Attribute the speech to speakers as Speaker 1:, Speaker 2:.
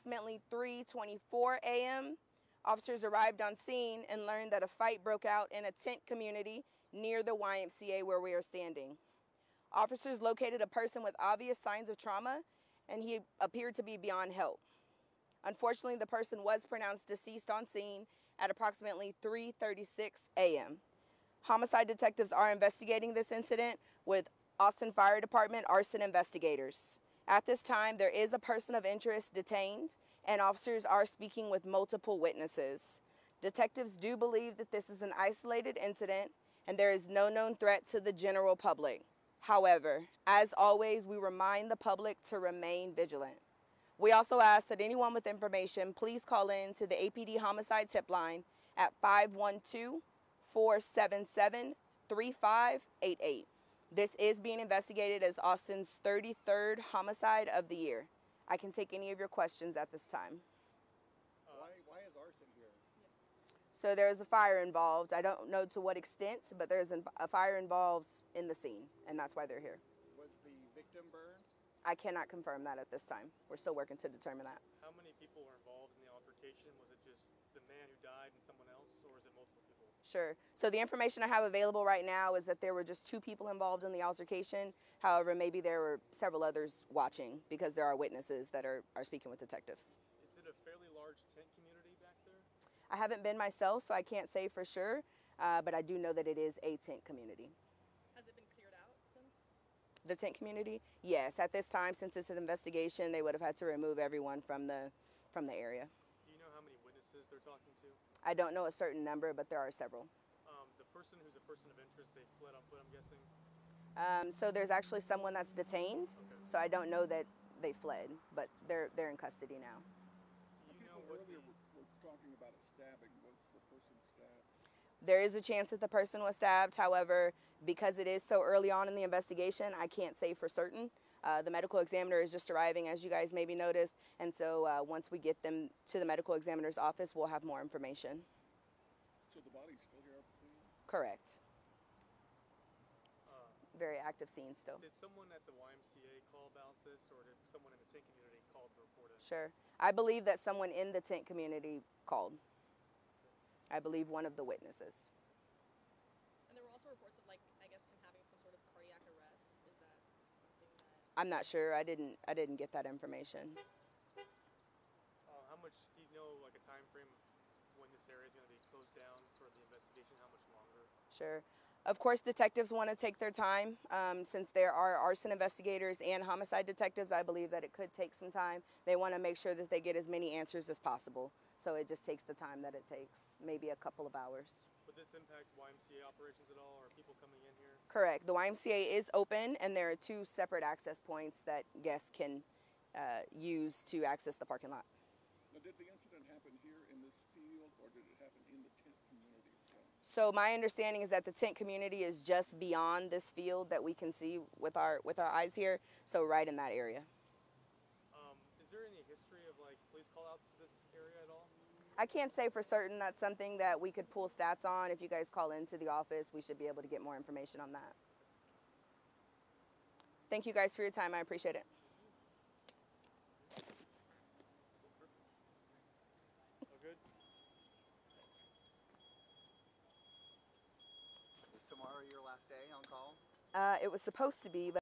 Speaker 1: Approximately 3:24 a.m., officers arrived on scene and learned that a fight broke out in a tent community near the YMCA where we are standing. Officers located a person with obvious signs of trauma, and he appeared to be beyond help. Unfortunately, the person was pronounced deceased on scene at approximately 3:36 a.m. Homicide detectives are investigating this incident with Austin Fire Department arson investigators. At this time, there is a person of interest detained, and officers are speaking with multiple witnesses. Detectives do believe that this is an isolated incident, and there is no known threat to the general public. However, as always, we remind the public to remain vigilant. We also ask that anyone with information please call in to the APD Homicide Tip Line at 512-477-3588. This is being investigated as Austin's 33rd homicide of the year. I can take any of your questions at this time.
Speaker 2: Why is arson here?
Speaker 1: So there is a fire involved. I don't know to what extent, but there's a fire involved in the scene, and that's why they're here.
Speaker 2: Was the victim burned?
Speaker 1: I cannot confirm that at this time. We're still working to determine that.
Speaker 3: How many people were involved in the altercation? Was it just the man who died and someone else, or was it multiple people?
Speaker 1: Sure. So the information I have available right now is that there were just 2 people involved in the altercation. However, maybe there were several others watching because there are witnesses that are speaking with detectives.
Speaker 3: Is it a fairly large tent community back there?
Speaker 1: I haven't been myself, so I can't say for sure, but I do know that it is a tent community.
Speaker 4: Has it been cleared out since?
Speaker 1: The tent community? Yes. At this time, since it's an investigation, they would have had to remove everyone from the area.
Speaker 3: Do you know how many witnesses they're talking to?
Speaker 1: I don't know a certain number, but there are several.
Speaker 3: The person who's a person of interest, they fled on foot, I'm guessing?
Speaker 1: So there's actually someone that's detained,
Speaker 3: Okay.
Speaker 1: so I don't know that they fled, but they're in custody now.
Speaker 3: Do you know what
Speaker 2: Earlier we're talking about a stabbing. Was the person stabbed?
Speaker 1: There is a chance that the person was stabbed. However, because it is so early on in the investigation, I can't say for certain. The medical examiner is just arriving, as you guys maybe noticed, and so once we get them to the medical examiner's office, we'll have more information.
Speaker 2: So the body's still here at the scene?
Speaker 1: Correct. Very active scene still.
Speaker 3: Did someone at the YMCA call about this, or did someone in the tent community call to report it?
Speaker 1: Sure. I believe that someone in the tent community called. I believe one of the witnesses.
Speaker 4: And there were also reports of, like, I guess him having some sort of cardiac arrest. Is that something that...
Speaker 1: I'm not sure. I didn't get that information.
Speaker 3: How much, do you know, like, a time frame of when this area is going to be closed down for the investigation? How much longer?
Speaker 1: Sure. Of course, detectives want to take their time. Since there are arson investigators and homicide detectives, I believe that it could take some time. They want to make sure that they get as many answers as possible. So it just takes the time that it takes, maybe a couple of hours.
Speaker 3: Would this impact YMCA operations at all, or people coming in here?
Speaker 1: Correct. The YMCA is open, and there are 2 separate access points that guests can use to access the parking lot.
Speaker 2: Now, did the incident happen here in this field, or did it happen in the tent community itself?
Speaker 1: So my understanding is that the tent community is just beyond this field that we can see with our eyes here, so right in that area.
Speaker 3: Is there any history of, like, police call-outs to this area at all?
Speaker 1: I can't say for certain. That's something that we could pull stats on. If you guys call into the office, we should be able to get more information on that. Thank you guys for your time. I appreciate it.
Speaker 3: Oh, good.
Speaker 5: Is tomorrow your last day on call?
Speaker 1: It was supposed to be, but